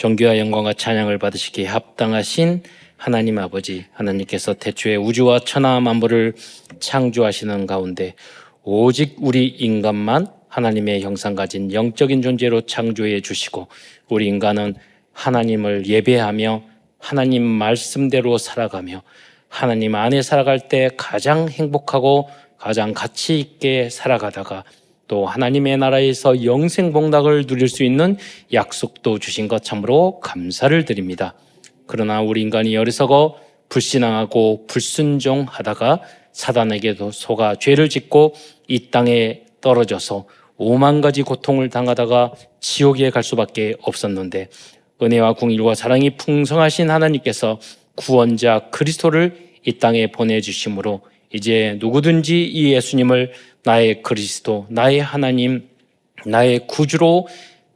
존귀와 영광과 찬양을 받으시기에 합당하신 하나님 아버지, 하나님께서 태초에 우주와 천하 만물을 창조하시는 가운데 오직 우리 인간만 하나님의 형상 가진 영적인 존재로 창조해 주시고, 우리 인간은 하나님을 예배하며 하나님 말씀대로 살아가며 하나님 안에 살아갈 때 가장 행복하고 가장 가치 있게 살아가다가 또 하나님의 나라에서 영생복락을 누릴 수 있는 약속도 주신 것 참으로 감사를 드립니다. 그러나 우리 인간이 어리석어 불신앙하고 불순종하다가 사단에게도 속아 죄를 짓고 이 땅에 떨어져서 오만 가지 고통을 당하다가 지옥에 갈 수밖에 없었는데, 은혜와 긍휼과 사랑이 풍성하신 하나님께서 구원자 그리스도를 이 땅에 보내주심으로 이제 누구든지 이 예수님을 나의 그리스도, 나의 하나님, 나의 구주로,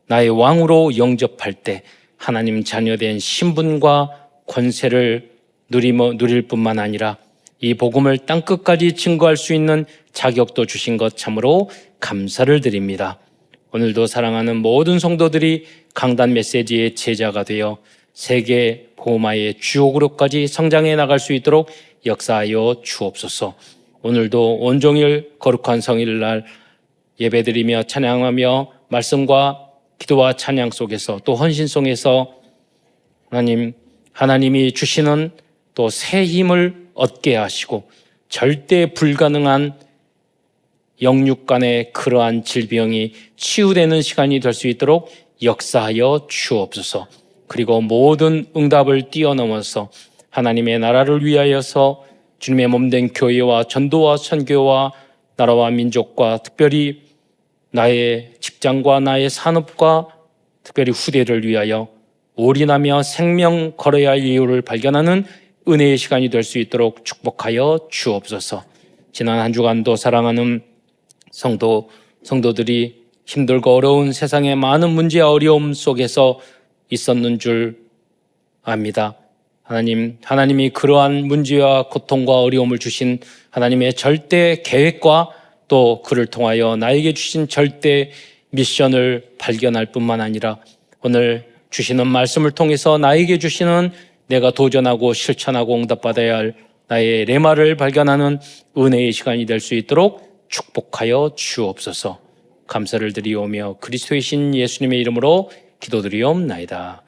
나의 왕으로 영접할 때 하나님 자녀된 신분과 권세를 누릴 뿐만 아니라 이 복음을 땅끝까지 증거할 수 있는 자격도 주신 것 참으로 감사를 드립니다. 오늘도 사랑하는 모든 성도들이 강단 메시지의 제자가 되어 세계 복음화의 주요 그룹까지 성장해 나갈 수 있도록 역사하여 주옵소서. 오늘도 온종일 거룩한 성일날 예배드리며 찬양하며 말씀과 기도와 찬양 속에서 또 헌신송에서 하나님이 주시는 또 새 힘을 얻게 하시고 절대 불가능한 영육 간의 그러한 질병이 치유되는 시간이 될 수 있도록 역사하여 주옵소서. 그리고 모든 응답을 뛰어넘어서 하나님의 나라를 위하여서 주님의 몸된 교회와 전도와 선교와 나라와 민족과 특별히 나의 직장과 나의 산업과 특별히 후대를 위하여 올인하며 생명 걸어야 할 이유를 발견하는 은혜의 시간이 될 수 있도록 축복하여 주옵소서. 지난 한 주간도 사랑하는 성도들이 힘들고 어려운 세상의 많은 문제와 어려움 속에서 있었는 줄 압니다. 하나님이 그러한 문제와 고통과 어려움을 주신 하나님의 절대 계획과 또 그를 통하여 나에게 주신 절대 미션을 발견할 뿐만 아니라 오늘 주시는 말씀을 통해서 나에게 주시는 내가 도전하고 실천하고 응답받아야 할 나의 레마를 발견하는 은혜의 시간이 될 수 있도록 축복하여 주옵소서. 감사를 드리오며 그리스도의 신 예수님의 이름으로 기도드리옵나이다.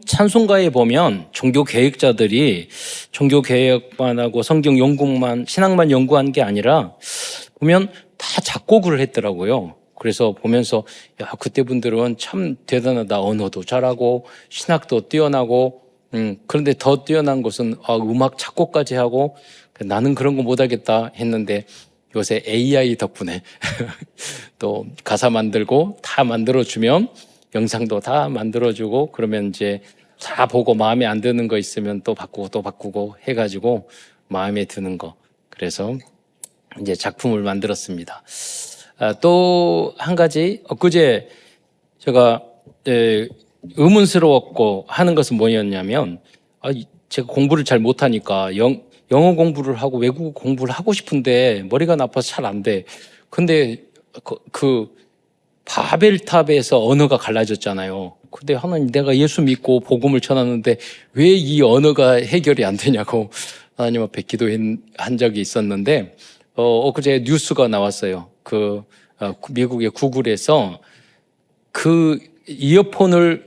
찬송가에 보면 종교 개혁자들이 종교 개혁만 하고 성경 연구만, 신학만 연구한 게 아니라 보면 다 작곡을 했더라고요. 그래서 보면서 그때 분들은 참 대단하다. 언어도 잘하고 신학도 뛰어나고 그런데 더 뛰어난 것은 음악 작곡까지 하고 나는 그런 거 못하겠다 했는데 요새 AI 덕분에 또 가사 만들고 다 만들어주면 영상도 다 만들어주고 그러면 이제 다 보고 마음에 안 드는 거 있으면 또 바꾸고 해가지고 마음에 드는 거. 그래서 이제 작품을 만들었습니다. 또 한 가지 엊그제 제가 의문스러웠고 하는 것은 뭐였냐면 제가 공부를 잘 못하니까 영어 공부를 하고 외국어 공부를 하고 싶은데 머리가 나빠서 잘 안 돼. 근데 그 바벨탑에서 언어가 갈라졌잖아요. 근데 하나님, 내가 예수 믿고 복음을 전하는데 왜 이 언어가 해결이 안 되냐고 하나님 앞에 기도한 적이 있었는데 엊그제 뉴스가 나왔어요. 미국의 구글에서 그 이어폰을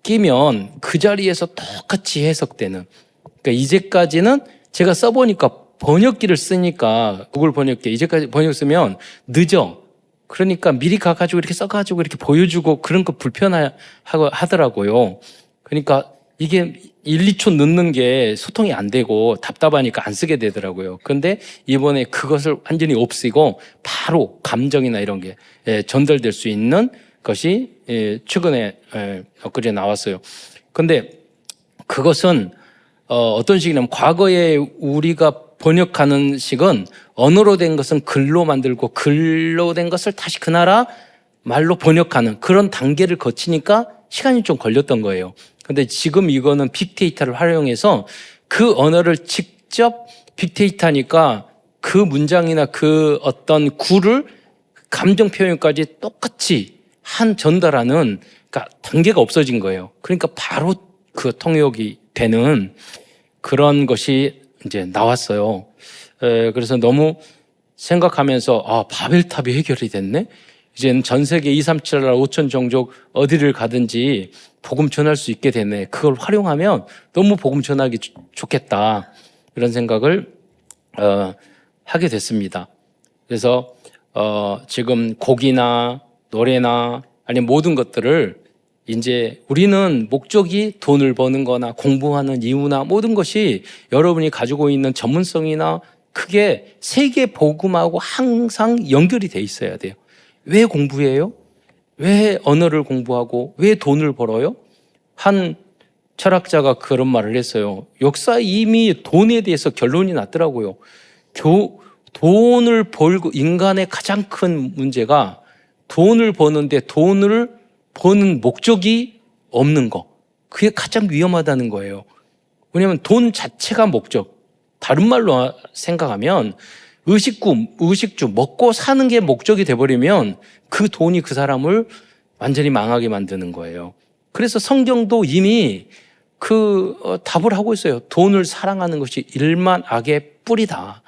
끼면 그 자리에서 똑같이 해석되는, 그러니까 이제까지는 제가 써보니까 번역기를 쓰니까 구글 번역기 이제까지 번역 쓰면 늦어. 그러니까 미리 가가지고 이렇게 써가지고 이렇게 보여주고 그런 거 불편하더라고요. 그러니까 이게 1, 2초 늦는 게 소통이 안 되고 답답하니까 안 쓰게 되더라고요. 그런데 이번에 그것을 완전히 없애고 바로 감정이나 이런 게 전달될 수 있는 것이 최근에 엊그제 나왔어요. 근데 그것은 어떤 식이냐면 과거에 우리가 번역하는 식은 언어로 된 것은 글로 만들고 글로 된 것을 다시 그 나라 말로 번역하는 그런 단계를 거치니까 시간이 좀 걸렸던 거예요. 근데 지금 이거는 빅데이터를 활용해서 그 언어를 직접 빅데이터니까 그 문장이나 그 어떤 구를 감정 표현까지 똑같이 전달하는 그러니까 단계가 없어진 거예요. 그러니까 바로 그 통역이 되는 그런 것이 이제 나왔어요. 그래서 너무 생각하면서 바벨탑이 해결이 됐네. 이제는 전 세계 237 나라 5천 종족 어디를 가든지 복음 전할 수 있게 되네. 그걸 활용하면 너무 복음 전하기 좋겠다. 이런 생각을 하게 됐습니다. 그래서 지금 곡이나 노래나 아니면 모든 것들을 이제 우리는 목적이 돈을 버는 거나 공부하는 이유나 모든 것이 여러분이 가지고 있는 전문성이나 크게 세계 복음하고 항상 연결이 돼 있어야 돼요. 왜 공부해요? 왜 언어를 공부하고 왜 돈을 벌어요? 한 철학자가 그런 말을 했어요. 역사 이미 돈에 대해서 결론이 났더라고요. 돈을 벌고 인간의 가장 큰 문제가 돈을 버는데 돈을 버는 목적이 없는 거. 그게 가장 위험하다는 거예요. 왜냐하면 돈 자체가 목적. 다른 말로 생각하면 의식주, 먹고 사는 게 목적이 돼버리면 그 돈이 그 사람을 완전히 망하게 만드는 거예요. 그래서 성경도 이미 답을 하고 있어요. 돈을 사랑하는 것이 일만 악의 뿌리다.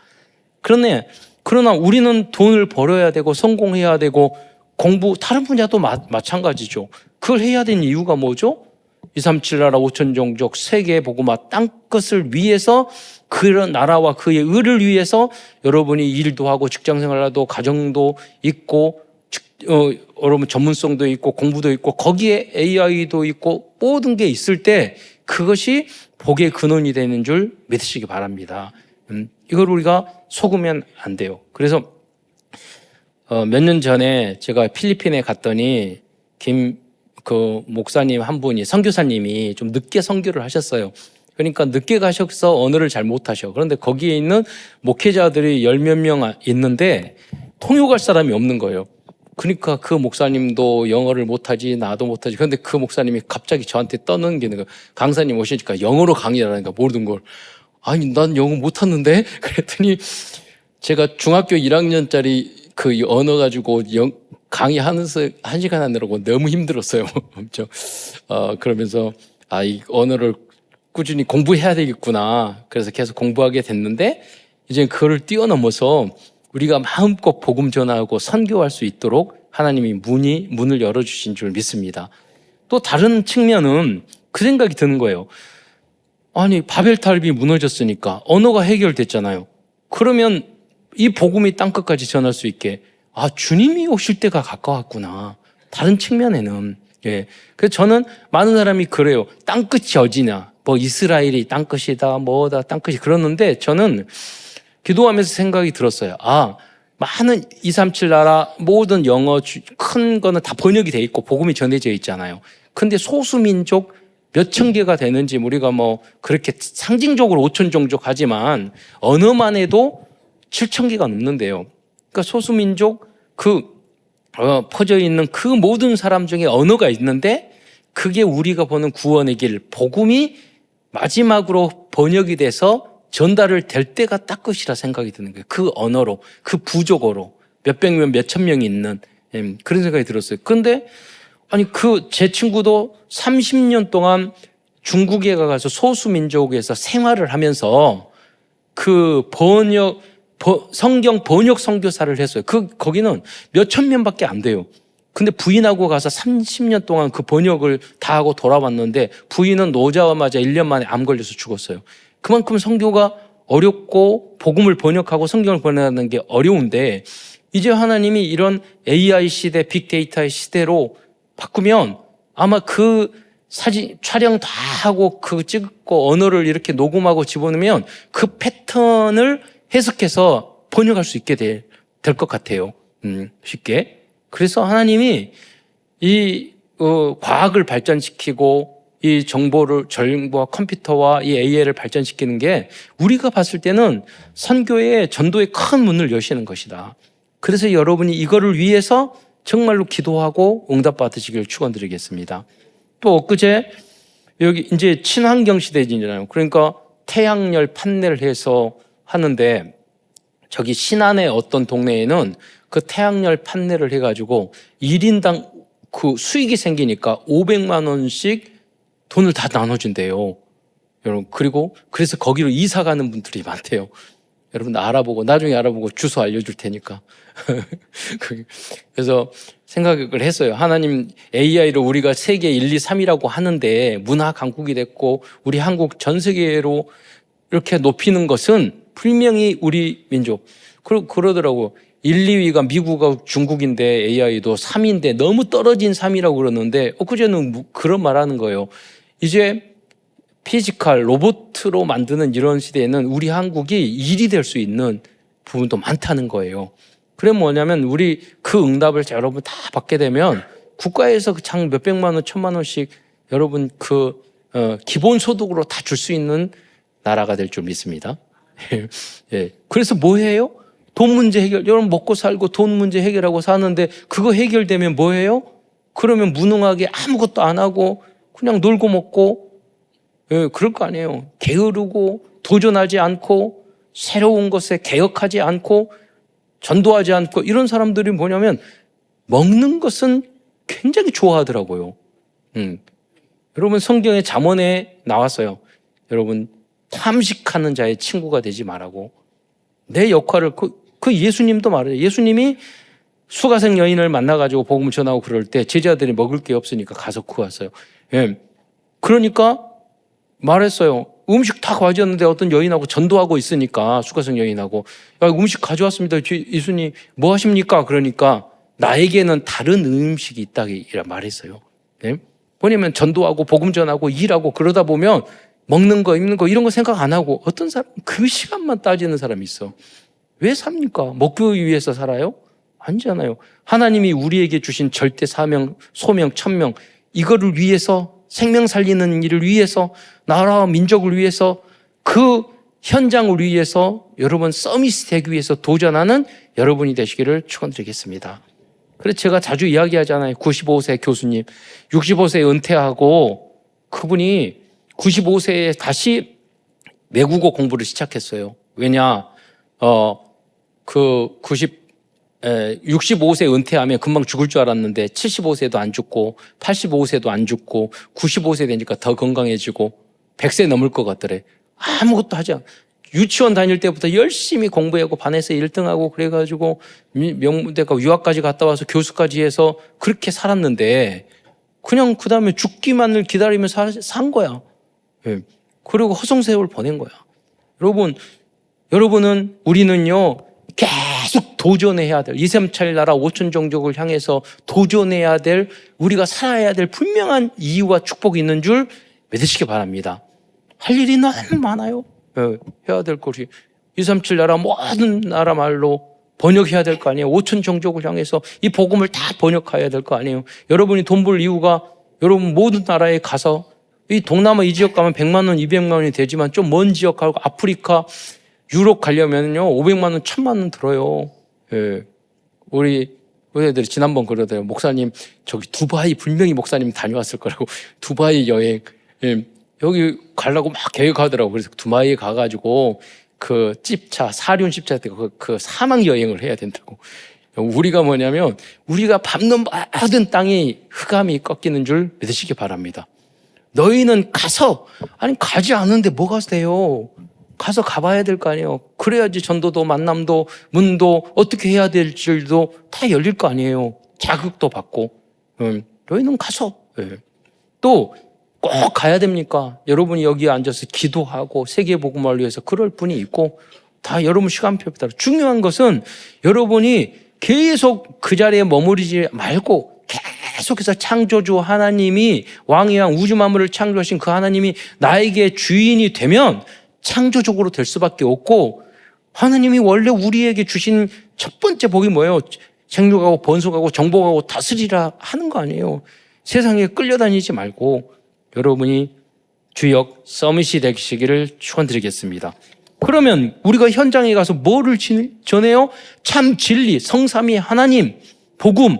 그러나 우리는 돈을 벌어야 되고 성공해야 되고 공부, 다른 분야도 마찬가지죠. 그걸 해야 되는 이유가 뭐죠? 237 나라 5천 종족 세계 복음화 땅끝을 위해서 그런 나라와 그의 의를 위해서 여러분이 일도 하고 직장생활도 가정도 있고 여러분 전문성도 있고 공부도 있고 거기에 AI도 있고 모든 게 있을 때 그것이 복의 근원이 되는 줄 믿으시기 바랍니다. 이걸 우리가 속으면 안 돼요. 그래서 몇 년 전에 제가 필리핀에 갔더니 목사님 한 분이 선교사님이 좀 늦게 선교를 하셨어요. 그러니까 늦게 가셔서 언어를 잘 못하셔. 그런데 거기에 있는 목회자들이 10몇 명 있는데 통역할 사람이 없는 거예요. 그러니까 그 목사님도 영어를 못하지 나도 못하지. 그런데 그 목사님이 갑자기 저한테 떠넘기는 거예요. 강사님 오시니까 영어로 강의하라니까 모르는 걸. 아니 난 영어 못하는데? 그랬더니 제가 중학교 1학년짜리 그 언어 가지고 강의하면서 1시간 하느라고 너무 힘들었어요. 엄청. 그러면서 이 언어를 꾸준히 공부해야 되겠구나. 그래서 계속 공부하게 됐는데 이제 그거를 뛰어넘어서 우리가 마음껏 복음 전하고 선교할 수 있도록 하나님이 문을 열어주신 줄 믿습니다. 또 다른 측면은 그 생각이 드는 거예요. 아니 바벨탑이 무너졌으니까 언어가 해결됐잖아요. 그러면 이 복음이 땅끝까지 전할 수 있게 주님이 오실 때가 가까웠구나. 다른 측면에는 그래서 저는 많은 사람이 그래요. 땅끝이 어디냐? 이스라엘이 땅끝이다, 뭐다 땅끝이 그러는데 저는 기도하면서 생각이 들었어요. 많은 237 나라 모든 영어 큰 거는 다 번역이 돼 있고 복음이 전해져 있잖아요. 근데 소수민족 몇천 개가 되는지 우리가 그렇게 상징적으로 5천 종족 하지만 언어만 해도 7천 개가 넘는데요. 그러니까 소수민족 퍼져 있는 그 모든 사람 중에 언어가 있는데 그게 우리가 보는 구원의 길, 복음이 마지막으로 번역이 돼서 전달을 될 때가 딱 끝이라 생각이 드는 거예요. 그 언어로, 그 부족어로 몇백 명, 몇천 명이 있는 그런 생각이 들었어요. 그런데 제 친구도 30년 동안 중국에 가서 소수민족에서 생활을 하면서 성경 번역 선교사를 했어요. 거기는 몇천 명밖에 안 돼요. 근데 부인하고 가서 30년 동안 그 번역을 다 하고 돌아왔는데 부인은 놓자마자 1년 만에 암 걸려서 죽었어요. 그만큼 선교가 어렵고 복음을 번역하고 성경을 번역하는 게 어려운데 이제 하나님이 이런 AI 시대, 빅데이터의 시대로 바꾸면 아마 그 사진 촬영 다 하고 찍고 언어를 이렇게 녹음하고 집어넣으면 그 패턴을 해석해서 번역할 수 있게 될 것 같아요. 쉽게. 그래서 하나님이 이 과학을 발전시키고 이 정보와 컴퓨터와 이 AI를 발전시키는 게 우리가 봤을 때는 선교의 전도의 큰 문을 여시는 것이다. 그래서 여러분이 이거를 위해서 정말로 기도하고 응답받으시기를 축원드리겠습니다. 또 엊그제 여기 이제 친환경 시대잖아요. 그러니까 태양열 판넬을 해서 하는데 저기 신안의 어떤 동네에는 그 태양열 판넬을 해가지고 1인당 그 수익이 생기니까 500만 원씩 돈을 다 나눠준대요. 여러분, 그리고 그래서 거기로 이사 가는 분들이 많대요. 여러분 나중에 알아보고 주소 알려줄 테니까. 그래서 생각을 했어요. 하나님, AI를 우리가 세계 1, 2, 3이라고 하는데 문화 강국이 됐고 우리 한국 전 세계로 이렇게 높이는 것은 분명히 우리 민족. 그러더라고. 1, 2위가 미국하고 중국인데 AI도 3위인데 너무 떨어진 3위라고 그러는데 엊그제는 그런 말 하는 거예요. 이제 피지컬, 로봇으로 만드는 이런 시대에는 우리 한국이 1위 될 수 있는 부분도 많다는 거예요. 그래 뭐냐면 우리 그 응답을 여러분 다 받게 되면 국가에서 장 몇백만 원, 천만 원씩 여러분 기본 소득으로 다 줄 수 있는 나라가 될 줄 믿습니다. 예. 그래서 뭐 해요? 돈 문제 해결, 여러분 먹고 살고 돈 문제 해결하고 사는데 그거 해결되면 뭐 해요? 그러면 무능하게 아무것도 안 하고 그냥 놀고 먹고, 예, 그럴 거 아니에요. 게으르고 도전하지 않고 새로운 것에 개혁하지 않고 전도하지 않고 이런 사람들이 뭐냐면 먹는 것은 굉장히 좋아하더라고요. 여러분 성경의 잠언에 나왔어요. 여러분 탐식하는 자의 친구가 되지 말라고. 내 역할을 그 예수님도 말해요. 예수님이 수가성 여인을 만나가지고 복음을 전하고 그럴 때 제자들이 먹을 게 없으니까 가서 구웠어요. 예. 그러니까 말했어요. 음식 다 가져왔는데 어떤 여인하고 전도하고 있으니까 수가성 여인하고 야, 음식 가져왔습니다. 예수님 뭐 하십니까? 그러니까 나에게는 다른 음식이 있다 이라 말했어요. 네? 뭐냐면 전도하고 복음 전하고 일하고 그러다 보면 먹는 거 입는 거 이런 거 생각 안 하고 어떤 사람 그 시간만 따지는 사람이 있어. 왜 삽니까? 먹기 위해서 살아요? 아니잖아요. 하나님이 우리에게 주신 절대 사명, 소명, 천명 이거를 위해서 생명 살리는 일을 위해서 나라와 민족을 위해서 그 현장을 위해서 여러분 서밋이 되기 위해서 도전하는 여러분이 되시기를 축원드리겠습니다. 그래서 제가 자주 이야기하잖아요. 95세 교수님 65세에 은퇴하고 그분이 95세에 다시 외국어 공부를 시작했어요. 왜냐 65세 은퇴하면 금방 죽을 줄 알았는데 75세도 안 죽고 85세도 안 죽고 95세 되니까 더 건강해지고 100세 넘을 것 같더래. 아무것도 하지 않아. 유치원 다닐 때부터 열심히 공부하고 반에서 1등하고 그래가지고 명문대가 유학까지 갔다 와서 교수까지 해서 그렇게 살았는데 그냥 그 다음에 죽기만을 기다리며 산 거야. 예. 그리고 허송세월 보낸 거야. 여러분은 우리는요 계속 도전해야 될 2, 3차일 나라 5천 종족을 향해서 도전해야 될 우리가 살아야 될 분명한 이유와 축복이 있는 줄 믿으시기 바랍니다. 할 일이 너무 많아요. 예, 해야 될 것이 2, 3, 7 나라 모든 나라 말로 번역해야 될 거 아니에요. 5천 종족을 향해서 이 복음을 다 번역해야 될 거 아니에요. 여러분이 돈 벌 이유가 여러분 모든 나라에 가서 이 동남아 이 지역 가면 100만 원, 200만 원이 되지만 좀 먼 지역 가고 아프리카 유럽 가려면요 500만 원, 1000만 원 들어요. 예. 우리 애들이 지난번 그러더라고요. 목사님 저기 두바이 분명히 목사님 다녀왔을 거라고. 두바이 여행 예. 여기 가려고 막 계획하더라고. 그래서 두바이에 가가지고 그 찝차 사륜 찝차 때 그 사막 여행을 해야 된다고. 우리가 뭐냐면 우리가 밟는 모든 땅이 흑암이 꺾이는 줄 믿으시기 바랍니다. 너희는 가지 않는데 뭐가 돼요? 가서 가봐야 될 거 아니에요. 그래야지 전도도 만남도 문도 어떻게 해야 될 줄도 다 열릴 거 아니에요. 자극도 받고. 너희는 가서. 네. 또 꼭 가야 됩니까? 여러분이 여기에 앉아서 기도하고 세계복음화를 위해서 그럴 분이 있고 다 여러분 시간표에 따라 중요한 것은 여러분이 계속 그 자리에 머무르지 말고 계속해서 창조주 하나님이 왕의 왕 우주 만물을 창조하신 그 하나님이 나에게 주인이 되면 창조적으로 될 수밖에 없고 하나님이 원래 우리에게 주신 첫 번째 복이 뭐예요? 생육하고 번성하고 정복하고 다스리라 하는 거 아니에요. 세상에 끌려다니지 말고 여러분이 주역 서밋이 되시기를 축원드리겠습니다. 그러면 우리가 현장에 가서 뭐를 전해요? 참 진리, 성삼위 하나님, 복음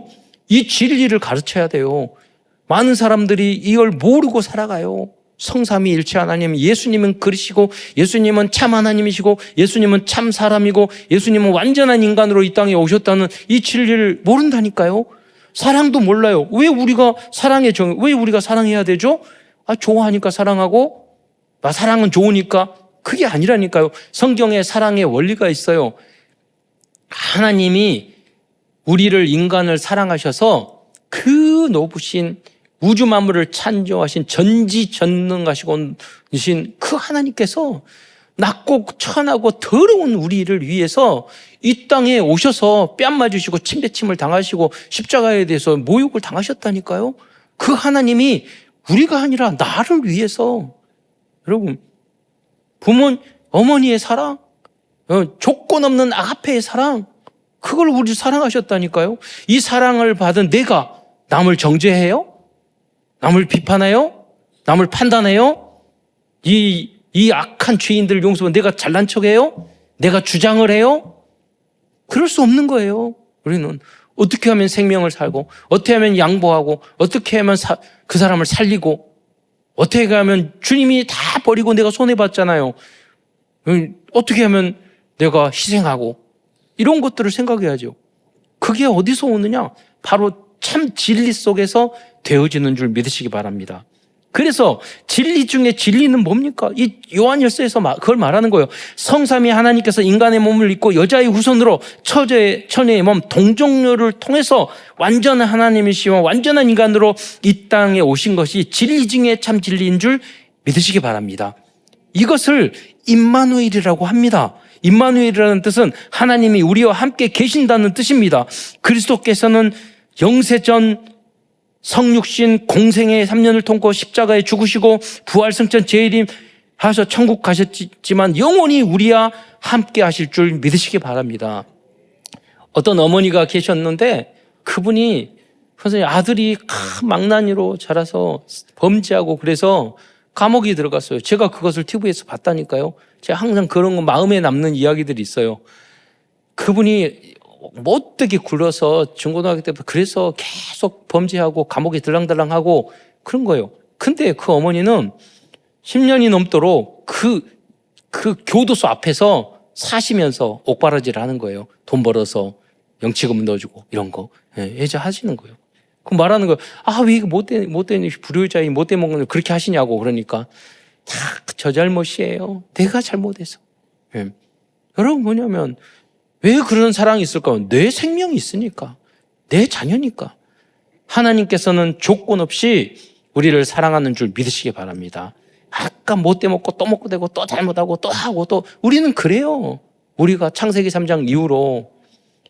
이 진리를 가르쳐야 돼요. 많은 사람들이 이걸 모르고 살아가요. 성삼위일체 하나님, 예수님은 그리시고 예수님은 참 하나님이시고 예수님은 참 사람이고 예수님은 완전한 인간으로 이 땅에 오셨다는 이 진리를 모른다니까요. 사랑도 몰라요. 왜 우리가 왜 우리가 사랑해야 되죠? 좋아하니까 사랑하고, 사랑은 좋으니까. 그게 아니라니까요. 성경에 사랑의 원리가 있어요. 하나님이 우리를, 인간을 사랑하셔서 그 높으신 우주 만물을 창조하신 전지전능하시고 그 하나님께서 낮고 천하고 더러운 우리를 위해서 이 땅에 오셔서 뺨 맞으시고 침뱉임을 당하시고 십자가에 대해서 모욕을 당하셨다니까요. 그 하나님이 우리가 아니라 나를 위해서, 여러분, 어머니의 사랑, 조건 없는 아가페의 사랑, 그걸 우리 사랑하셨다니까요. 이 사랑을 받은 내가 남을 정죄해요? 남을 비판해요? 남을 판단해요? 이 악한 죄인들 용서하면 내가 잘난 척해요? 내가 주장을 해요? 그럴 수 없는 거예요. 우리는 어떻게 하면 생명을 살고, 어떻게 하면 양보하고, 어떻게 하면 그 사람을 살리고, 어떻게 하면 주님이 다 버리고 내가 손해봤잖아요. 어떻게 하면 내가 희생하고, 이런 것들을 생각해야죠. 그게 어디서 오느냐? 바로 참 진리 속에서 되어지는 줄 믿으시기 바랍니다. 그래서 진리 중에 진리는 뭡니까? 이 요한일서에서 그걸 말하는 거예요. 성삼위 하나님께서 인간의 몸을 입고 여자의 후손으로 처녀의 몸 동정녀를 통해서 완전한 하나님이시며 완전한 인간으로 이 땅에 오신 것이 진리 중에 참 진리인 줄 믿으시기 바랍니다. 이것을 임마누엘이라고 합니다. 임마누엘이라는 뜻은 하나님이 우리와 함께 계신다는 뜻입니다. 그리스도께서는 영세전 성육신 공생의 3년을 통고 십자가에 죽으시고 부활승천 재림 하셔서 천국 가셨지만 영원히 우리와 함께 하실 줄 믿으시기 바랍니다. 어떤 어머니가 계셨는데 그분이 선생님 아들이 망나니로 자라서 범죄하고 그래서 감옥에 들어갔어요. 제가 그것을 TV에서 봤다니까요. 제가 항상 그런 거 마음에 남는 이야기들이 있어요. 그분이 못되게 굴러서 중고등학교 때부터 그래서 계속 범죄하고 감옥에 들랑달랑하고 그런 거예요. 근데 그 어머니는 10년이 넘도록 그 교도소 앞에서 사시면서 옥바라지를 하는 거예요. 돈 벌어서 영치금 넣어주고 이런 거. 예자 하시는 거예요. 그 말하는 거예요. 왜 이거 못된 불효자이 못된 먹는 걸 그렇게 하시냐고. 그러니까 다 저 잘못이에요. 내가 잘못해서. 여러분 뭐냐면 왜 그런 사랑이 있을까? 내 생명이 있으니까. 내 자녀니까. 하나님께서는 조건 없이 우리를 사랑하는 줄 믿으시기 바랍니다. 아까 못돼 먹고 또 먹고 되고 또 잘못하고 또 하고 또 우리는 그래요. 우리가 창세기 3장 이후로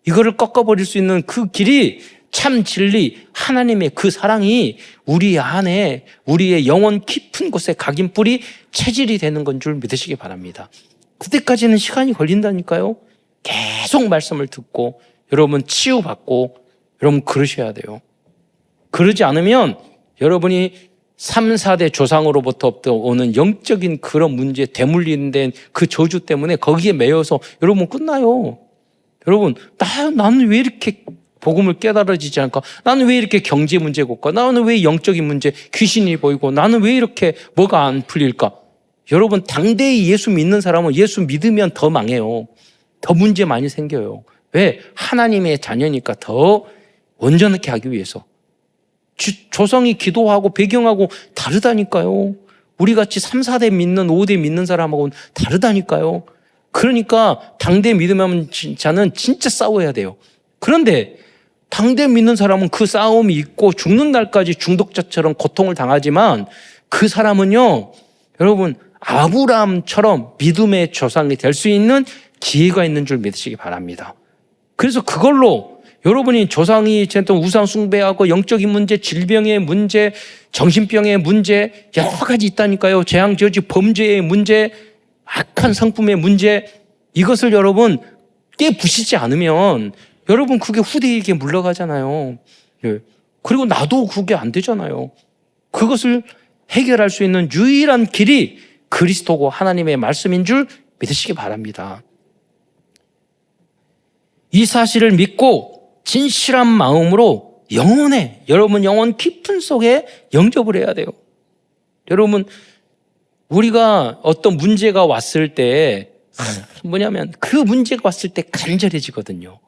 이거를 꺾어버릴 수 있는 그 길이 참 진리 하나님의 그 사랑이 우리 안에 우리의 영혼 깊은 곳에 각인뿌리 체질이 되는 건 줄 믿으시기 바랍니다. 그때까지는 시간이 걸린다니까요. 계속 말씀을 듣고 여러분 치유받고 여러분 그러셔야 돼요. 그러지 않으면 여러분이 3, 4대 조상으로부터 오는 영적인 그런 문제 대물림된 그 저주 때문에 거기에 매여서 여러분 끝나요. 여러분 나는 왜 이렇게 복음을 깨달아지지 않을까? 나는 왜 이렇게 경제 문제가 올까? 나는 왜 영적인 문제 귀신이 보이고 나는 왜 이렇게 뭐가 안 풀릴까? 여러분 당대의 예수 믿는 사람은 예수 믿으면 더 망해요. 더 문제 많이 생겨요. 왜? 하나님의 자녀니까 더 온전하게 하기 위해서. 조상이 기도하고 배경하고 다르다니까요. 우리같이 3, 4대 믿는 5대 믿는 사람하고는 다르다니까요. 그러니까 당대 믿으면 자는 진짜 싸워야 돼요. 그런데 당대 믿는 사람은 그 싸움이 있고 죽는 날까지 중독자처럼 고통을 당하지만 그 사람은요, 여러분 아브라함처럼 믿음의 조상이 될 수 있는 기회가 있는 줄 믿으시기 바랍니다. 그래서 그걸로 여러분이 조상이 우상 숭배하고 영적인 문제, 질병의 문제, 정신병의 문제 여러 가지 있다니까요. 재앙 저지 범죄의 문제, 악한 성품의 문제 이것을 여러분 깨부시지 않으면 여러분 그게 후대에게 물러가잖아요. 그리고 나도 그게 안 되잖아요. 그것을 해결할 수 있는 유일한 길이 그리스도고 하나님의 말씀인 줄 믿으시기 바랍니다. 이 사실을 믿고 진실한 마음으로 여러분 영혼 깊은 속에 영접을 해야 돼요. 여러분 우리가 어떤 문제가 왔을 때 뭐냐면 그 문제가 왔을 때 간절해지거든요.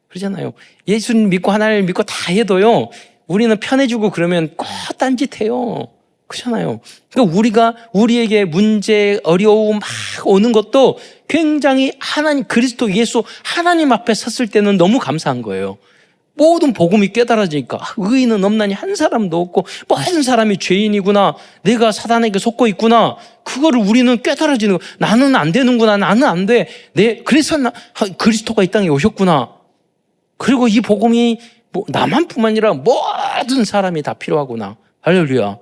그러잖아요. 예수님 믿고 하나님을 믿고 다 해도요, 우리는 편해지고 그러면 꼭 딴짓해요. 그렇잖아요. 그러니까 우리가 우리에게 문제, 어려움 막 오는 것도 굉장히 하나님, 그리스도 예수 하나님 앞에 섰을 때는 너무 감사한 거예요. 모든 복음이 깨달아지니까 의인은 없나니 한 사람도 없고 모든 사람이 죄인이구나, 내가 사단에게 속고 있구나, 그거를 우리는 깨달아지는 거. 나는 안 되는구나, 나는 안 돼, 그래서 그리스도가 이 땅에 오셨구나. 그리고 이 복음이 나만뿐만 아니라 모든 사람이 다 필요하구나. 할렐루야.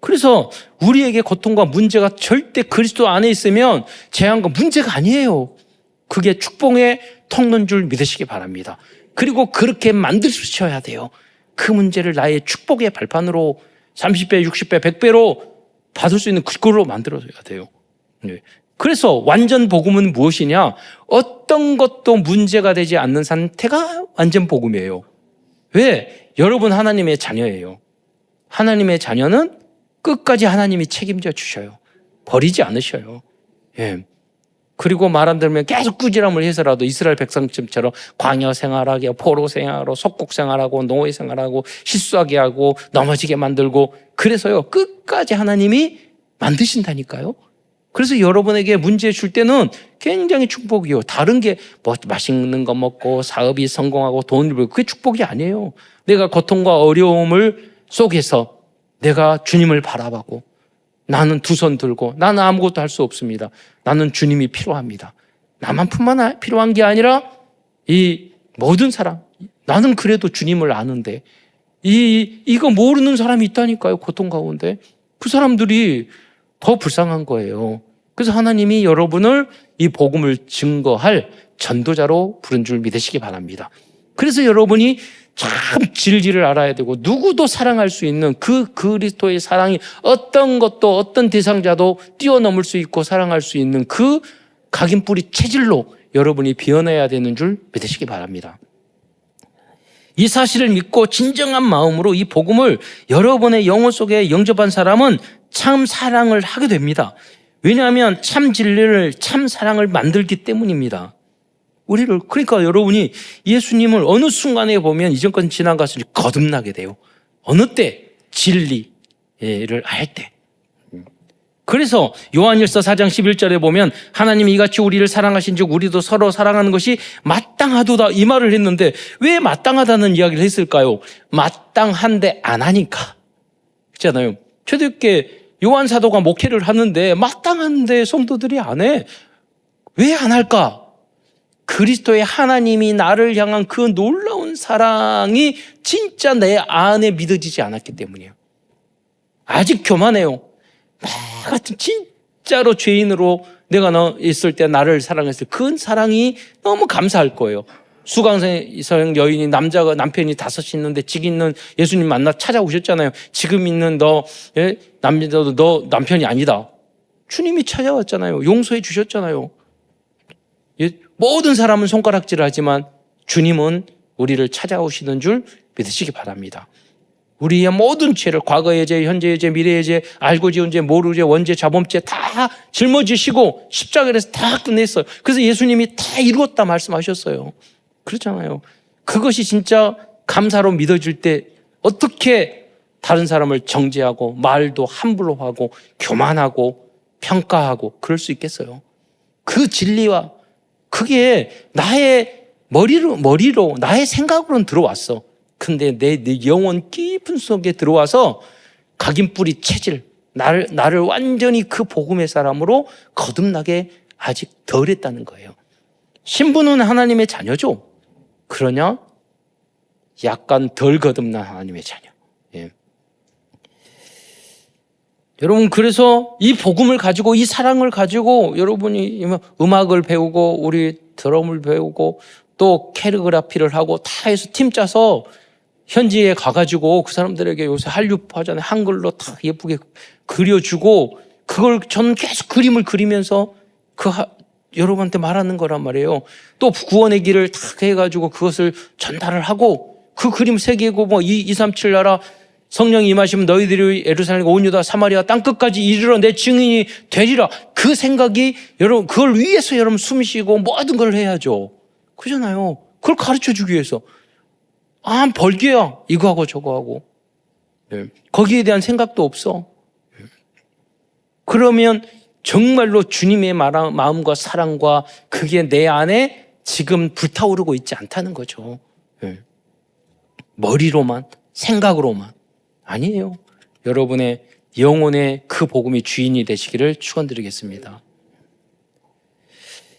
그래서 우리에게 고통과 문제가 절대 그리스도 안에 있으면 재앙과 문제가 아니에요. 그게 축복의 통로인 줄 믿으시기 바랍니다. 그리고 그렇게 만드셔야 돼요. 그 문제를 나의 축복의 발판으로 30배, 60배, 100배로 받을 수 있는 그걸로 만들어줘야 돼요. 그래서 완전 복음은 무엇이냐? 어떤 것도 문제가 되지 않는 상태가 완전 복음이에요. 왜? 여러분 하나님의 자녀예요. 하나님의 자녀는 끝까지 하나님이 책임져 주셔요. 버리지 않으셔요. 예. 그리고 말 안 들으면 계속 꾸지람을 해서라도 이스라엘 백성처럼 광야 생활하게, 포로 생활하고, 속국 생활하고, 노예 생활하고, 실수하게 하고, 넘어지게 만들고, 그래서요, 끝까지 하나님이 만드신다니까요. 그래서 여러분에게 문제 줄 때는 굉장히 축복이요. 다른 게 맛있는 거 먹고 사업이 성공하고 돈을 벌고 그게 축복이 아니에요. 내가 고통과 어려움을 속에서 내가 주님을 바라보고, 나는 두 손 들고 나는 아무것도 할 수 없습니다. 나는 주님이 필요합니다. 나만뿐만 필요한 게 아니라 이 모든 사람, 나는 그래도 주님을 아는데 이거 모르는 사람이 있다니까요. 고통 가운데 그 사람들이 더 불쌍한 거예요. 그래서 하나님이 여러분을 이 복음을 증거할 전도자로 부른 줄 믿으시기 바랍니다. 그래서 여러분이 참 진리를 알아야 되고, 누구도 사랑할 수 있는 그 그리스도의 사랑이 어떤 것도 어떤 대상자도 뛰어넘을 수 있고 사랑할 수 있는 그 각인뿌리 체질로 여러분이 변해야 되는 줄 믿으시기 바랍니다. 이 사실을 믿고 진정한 마음으로 이 복음을 여러분의 영혼 속에 영접한 사람은 참 사랑을 하게 됩니다. 왜냐하면 참 진리를, 참 사랑을 만들기 때문입니다. 그러니까 여러분이 예수님을 어느 순간에 보면 이전 건 지난 것을 거듭나게 돼요. 어느 때? 진리를 알 때. 그래서 요한일서 4장 11절에 보면 하나님이 이같이 우리를 사랑하신 즉 우리도 서로 사랑하는 것이 마땅하도다, 이 말을 했는데 왜 마땅하다는 이야기를 했을까요? 마땅한데 안 하니까. 그렇잖아요. 초대교회 요한 사도가 목회를 하는데 마땅한데 성도들이 안 해. 왜 안 할까? 그리스도의 하나님이 나를 향한 그 놀라운 사랑이 진짜 내 안에 믿어지지 않았기 때문이에요. 아직 교만해요. 나 같은 진짜로 죄인으로 내가 있을 때 나를 사랑했을 그 사랑이 너무 감사할 거예요. 수강생 여인이 남편이 5이 있는데 직 있는 예수님 만나 찾아오셨잖아요. 지금 있는 너 남편이 아니다. 주님이 찾아왔잖아요. 용서해 주셨잖아요. 모든 사람은 손가락질을 하지만 주님은 우리를 찾아오시는 줄 믿으시기 바랍니다. 우리의 모든 죄를, 과거의 죄, 현재의 죄, 미래의 죄, 알고 지은 죄, 모르는 죄, 원죄, 자범죄 다 짊어지시고 십자가에서 다 끝냈어요. 그래서 예수님이 다 이루었다 말씀하셨어요. 그렇잖아요. 그것이 진짜 감사로 믿어질 때 어떻게 다른 사람을 정죄하고 말도 함부로 하고 교만하고 평가하고 그럴 수 있겠어요. 그 진리와 그게 나의 머리로 나의 생각으로는 들어왔어. 근데 내 영혼 깊은 속에 들어와서 각인뿌리 체질, 나를 완전히 그 복음의 사람으로 거듭나게 아직 덜 했다는 거예요. 신부는 하나님의 자녀죠. 그러냐? 약간 덜 거듭난 하나님의 자녀. 예. 여러분, 그래서 이 복음을 가지고, 이 사랑을 가지고 여러분이 음악을 배우고 우리 드럼을 배우고 또 캐리그라피를 하고 다 해서 팀 짜서 현지에 가가지고 그 사람들에게 요새 한류파잖아요. 한글로 다 예쁘게 그려주고 그걸 저는 계속 그림을 그리면서 여러분한테 말하는 거란 말이에요. 또 구원의 길을 탁 해가지고 그것을 전달을 하고 그 그림 3개고 237 나라 성령이 임하시면 너희들이 예루살렘, 온 유다, 사마리아 땅끝까지 이르러 내 증인이 되리라. 그 생각이 여러분, 그걸 위해서 여러분 숨 쉬고 모든 걸 해야죠. 그러잖아요. 그걸 가르쳐 주기 위해서. 아, 벌게야. 이거 하고 저거 하고. 거기에 대한 생각도 없어. 그러면 정말로 주님의 마음과 사랑과 그게 내 안에 지금 불타오르고 있지 않다는 거죠. 머리로만, 생각으로만. 아니에요. 여러분의 영혼의 그 복음이 주인이 되시기를 축원드리겠습니다.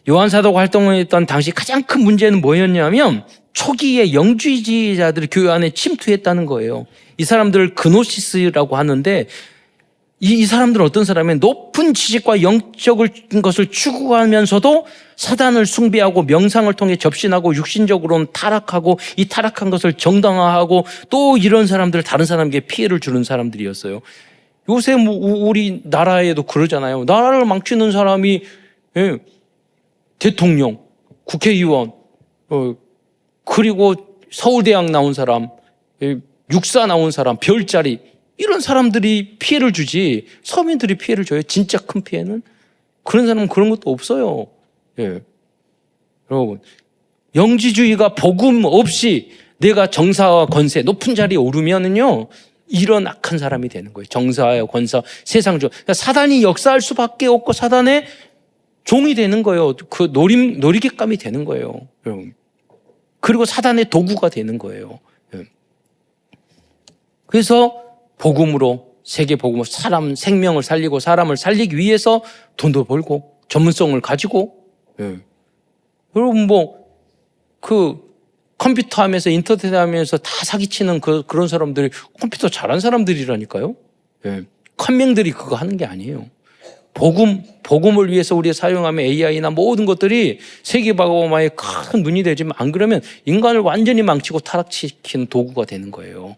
요한사도가 활동했던 당시 가장 큰 문제는 뭐였냐면 초기에 영주의자들이 교회 안에 침투했다는 거예요. 이 사람들을 그노시스라고 하는데 이 사람들은 어떤 사람이에요? 높은 지식과 영적인 것을 추구하면서도 사단을 숭배하고 명상을 통해 접신하고 육신적으로는 타락하고 이 타락한 것을 정당화하고 또 이런 사람들 다른 사람에게 피해를 주는 사람들이었어요. 요새 뭐 우리 나라에도 그러잖아요. 나라를 망치는 사람이 대통령, 국회의원, 그리고 서울대학 나온 사람, 육사 나온 사람, 별자리 이런 사람들이 피해를 주지 서민들이 피해를 줘요. 진짜 큰 피해는. 그런 사람은 그런 것도 없어요. 여러분, 영지주의가 복음 없이 내가 정사와 권세 높은 자리에 오르면은요 이런 악한 사람이 되는 거예요. 정사와 권사, 세상적. 그러니까 사단이 역사할 수밖에 없고 사단의 종이 되는 거예요. 그 놀이객감이 되는 거예요. 그리고 사단의 도구가 되는 거예요. 그래서 복음으로, 세계 복음으로 사람 생명을 살리고 사람을 살리기 위해서 돈도 벌고 전문성을 가지고 여러분 컴퓨터 하면서 인터넷 하면서 다 사기치는 그런 사람들이 컴퓨터 잘한 사람들이라니까요. 컴맹들이 그거 하는 게 아니에요. 복음을 위해서 우리가 사용하면 AI나 모든 것들이 세계복음화에 큰 눈이 되지만 안 그러면 인간을 완전히 망치고 타락시키는 도구가 되는 거예요.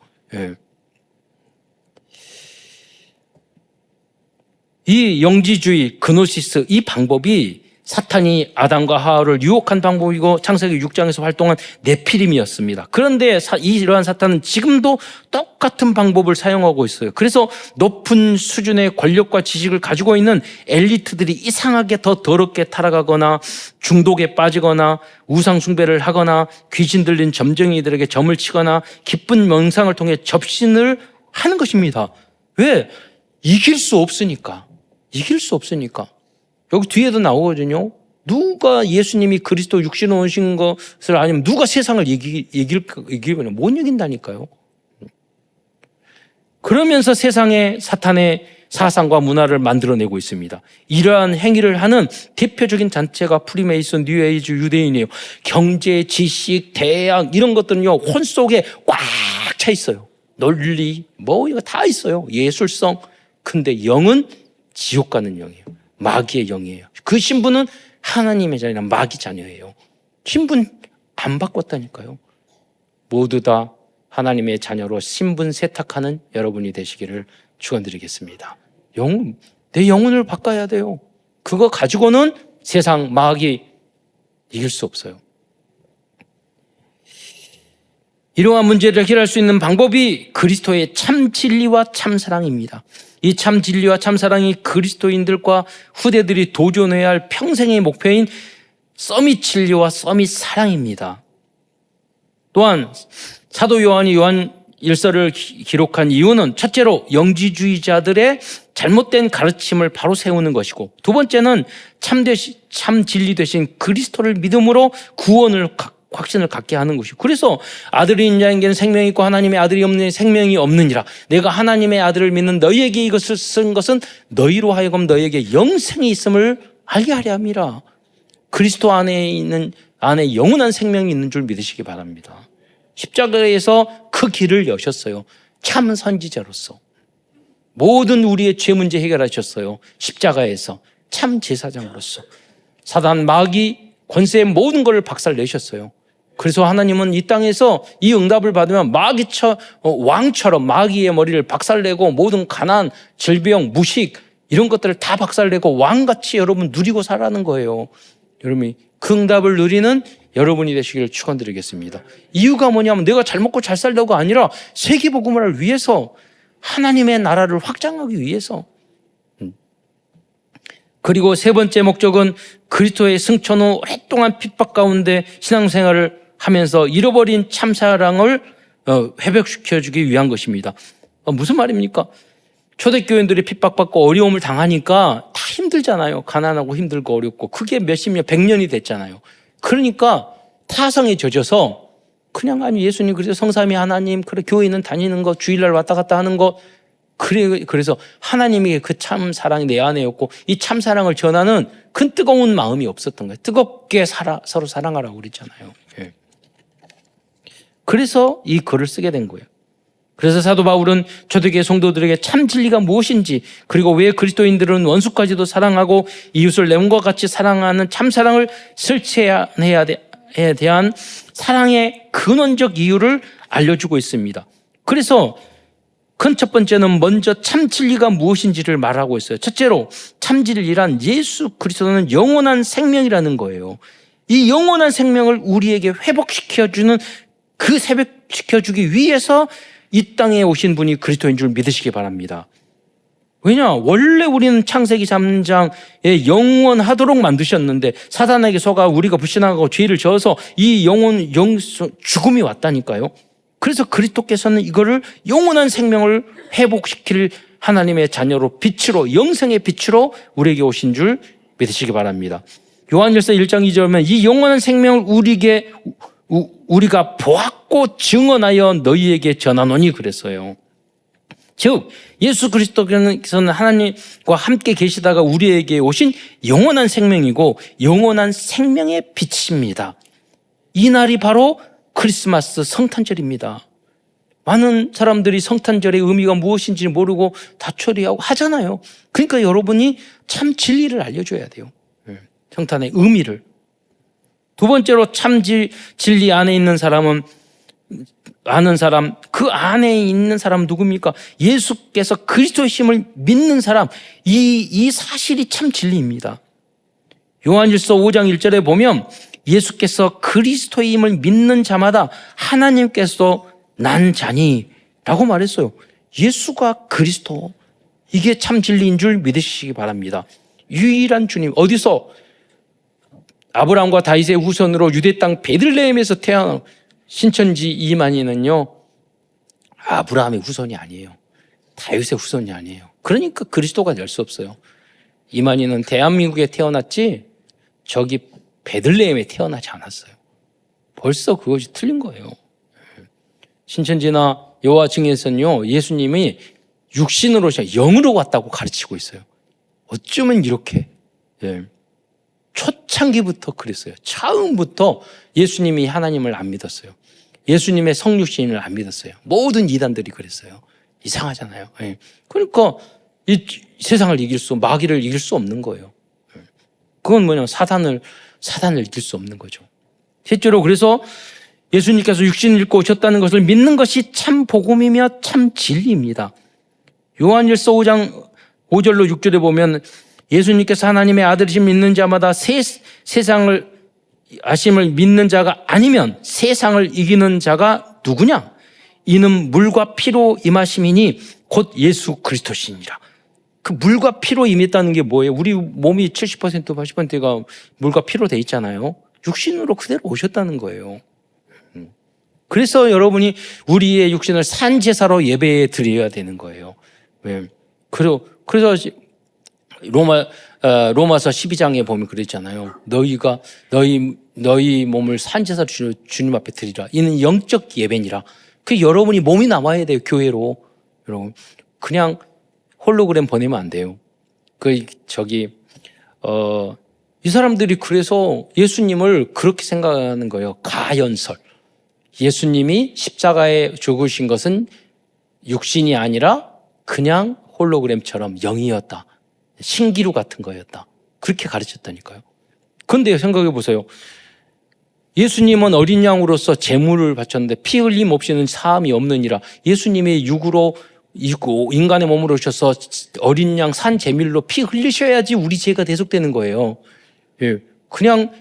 이 영지주의, 그노시스 이 방법이 사탄이 아담과 하와를 유혹한 방법이고 창세기 6장에서 활동한 네피림이었습니다. 그런데 이러한 사탄은 지금도 똑같은 방법을 사용하고 있어요. 그래서 높은 수준의 권력과 지식을 가지고 있는 엘리트들이 이상하게 더 더럽게 타락하거나 중독에 빠지거나 우상 숭배를 하거나 귀신 들린 점쟁이들에게 점을 치거나 기쁜 명상을 통해 접신을 하는 것입니다. 왜? 이길 수 없으니까. 여기 뒤에도 나오거든요. 누가 예수님이 그리스도 육신으로 오신 것을 아니면 누가 세상을 이기거나 못 이긴다니까요. 그러면서 세상에 사탄의 사상과 문화를 만들어내고 있습니다. 이러한 행위를 하는 대표적인 단체가 프리메이슨, 뉴에이지, 유대인이에요. 경제, 지식, 대학 이런 것들은요 혼 속에 꽉 차 있어요. 논리 이거 다 있어요. 예술성. 근데 영은 지옥 가는 영이에요. 마귀의 영이에요. 그 신분은 하나님의 자녀나 마귀 자녀예요. 신분 안 바꿨다니까요. 모두 다 하나님의 자녀로 신분 세탁하는 여러분이 되시기를 축원드리겠습니다. 내 영혼을 바꿔야 돼요. 그거 가지고는 세상 마귀 이길 수 없어요. 이러한 문제를 해결할 수 있는 방법이 그리스도의 참 진리와 참 사랑입니다. 이 참 진리와 참 사랑이 그리스도인들과 후대들이 도전해야 할 평생의 목표인 서밋 진리와 서밋 사랑입니다. 또한 사도 요한이 요한 1서를 기록한 이유는 첫째로 영지주의자들의 잘못된 가르침을 바로 세우는 것이고 두 번째는 참 진리 되신 그리스도를 믿음으로 확신을 갖게 하는 것이고 그래서 아들이 있는 자에게는 생명이 있고 하나님의 아들이 없는 생명이 없느니라. 내가 하나님의 아들을 믿는 너희에게 이것을 쓴 것은 너희로 하여금 너희에게 영생이 있음을 알게 하려 함이라. 그리스도 안에 영원한 생명이 있는 줄 믿으시기 바랍니다. 십자가에서 그 길을 여셨어요. 참 선지자로서 모든 우리의 죄 문제 해결하셨어요. 십자가에서 참 제사장으로서 사단 마귀 권세의 모든 걸 박살내셨어요. 그래서 하나님은 이 땅에서 이 응답을 받으면 왕처럼 마귀의 머리를 박살내고 모든 가난, 질병, 무식 이런 것들을 다 박살내고 왕같이 여러분 누리고 살아가는 거예요. 여러분이 그 응답을 누리는 여러분이 되시기를 축원드리겠습니다. 이유가 뭐냐면 내가 잘 먹고 잘 살려고가 아니라 세계복음을 위해서 하나님의 나라를 확장하기 위해서. 그리고 세 번째 목적은 그리스도의 승천 후 오랫동안 핍박 가운데 신앙생활을 하면서 잃어버린 참사랑을 회복시켜주기 위한 것입니다. 무슨 말입니까? 초대교인들이 핍박받고 어려움을 당하니까 다 힘들잖아요. 가난하고 힘들고 어렵고. 그게 몇십 년, 100년이 됐잖아요. 그러니까 타성에 젖어서 그냥 아니 예수님 그래서 성삼위 하나님 그래 교회는 다니는 거 주일날 왔다 갔다 하는 거 그래서 하나님이 그 참 사랑이 내 안에였고 이 참 사랑을 전하는 큰 뜨거운 마음이 없었던 거예요. 뜨겁게 서로 사랑하라고 그랬잖아요. 예. 그래서 이 글을 쓰게 된 거예요. 그래서 사도 바울은 초대교회 성도들에게 참 진리가 무엇인지 그리고 왜 그리스도인들은 원수까지도 사랑하고 이웃을 내 몸과 같이 사랑하는 참 사랑을 실천해야 대한 사랑의 근원적 이유를 알려주고 있습니다. 그래서 큰 첫 번째는 먼저 참 진리가 무엇인지를 말하고 있어요. 첫째로 참 진리란 예수 그리스도는 영원한 생명이라는 거예요. 이 영원한 생명을 우리에게 회복시켜주는 회복시켜주기 위해서 이 땅에 오신 분이 그리스도인 줄 믿으시기 바랍니다. 왜냐? 원래 우리는 창세기 3장에 영원하도록 만드셨는데 사단에게 속아 우리가 불신하고 죄를 저어서 이 죽음이 왔다니까요. 그래서 그리스도께서는 이거를 영원한 생명을 회복시킬 하나님의 자녀로 빛으로 영생의 빛으로 우리에게 오신 줄 믿으시기 바랍니다. 요한일서 1장 2절에 보면 이 영원한 생명을 우리가 보았고 증언하여 너희에게 전하노니 그랬어요. 즉 예수 그리스도께서는 하나님과 함께 계시다가 우리에게 오신 영원한 생명이고 영원한 생명의 빛입니다. 이 날이 바로 크리스마스 성탄절입니다. 많은 사람들이 성탄절의 의미가 무엇인지 모르고 다 처리하고 하잖아요. 그러니까 여러분이 참 진리를 알려줘야 돼요. 성탄의 의미를. 두 번째로 참 진리 안에 있는 사람은 아는 사람, 그 안에 있는 사람 누굽니까? 예수께서 그리스도이심을 믿는 사람, 이 사실이 참 진리입니다. 요한일서 5장 1절에 보면 예수께서 그리스도임을 믿는 자마다 하나님께서 난 자니 라고 말했어요. 예수가 그리스도, 이게 참 진리인 줄 믿으시기 바랍니다. 유일한 주님, 어디서? 아브라함과 다윗의 후손으로 유대 땅 베들레헴에서 태어난 신천지 이만희는요, 아브라함의 후손이 아니에요. 다윗의 후손이 아니에요. 그러니까 그리스도가 될 수 없어요. 이만희는 대한민국에 태어났지 저기 베들레헴에 태어나지 않았어요. 벌써 그것이 틀린 거예요. 신천지나 여호와 증인에서는요, 예수님이 육신으로 오셔 영으로 왔다고 가르치고 있어요. 어쩌면 이렇게 초창기부터 그랬어요. 처음부터 예수님이 하나님을 안 믿었어요. 예수님의 성육신을 안 믿었어요. 모든 이단들이 그랬어요. 이상하잖아요. 그러니까 이 세상을 마귀를 이길 수 없는 거예요. 그건 뭐냐면 사단을 이길 수 없는 거죠. 실제로 그래서 예수님께서 육신을 입고 오셨다는 것을 믿는 것이 참 복음이며 참 진리입니다. 요한일서 5장 5절로 6절에 보면 예수님께서 하나님의 아들이심 믿는 자마다 세상을 아심을 믿는 자가 아니면 세상을 이기는 자가 누구냐? 이는 물과 피로 임하심이니 곧 예수 그리스도시니라. 그 물과 피로 임했다는 게 뭐예요? 우리 몸이 70% 80%가 물과 피로 돼 있잖아요. 육신으로 그대로 오셨다는 거예요. 그래서 여러분이 우리의 육신을 산제사로 예배에 드려야 되는 거예요. 그래서 로마서 12장에 보면 그랬잖아요. 너희 몸을 산제사로 주님 앞에 드리라. 이는 영적 예배니라. 그 여러분이 몸이 남아야 돼요. 교회로. 여러분 그냥 홀로그램 보내면 안 돼요. 이 사람들이 그래서 예수님을 그렇게 생각하는 거예요. 가연설. 예수님이 십자가에 죽으신 것은 육신이 아니라 그냥 홀로그램처럼 영이었다. 신기루 같은 거였다. 그렇게 가르쳤다니까요. 그런데 생각해 보세요. 예수님은 어린 양으로서 제물을 바쳤는데 피 흘림 없이는 사함이 없느니라. 예수님이 육으로 인간의 몸으로 오셔서 어린 양 산 제물로 피 흘리셔야지 우리 죄가 대속되는 거예요. 그냥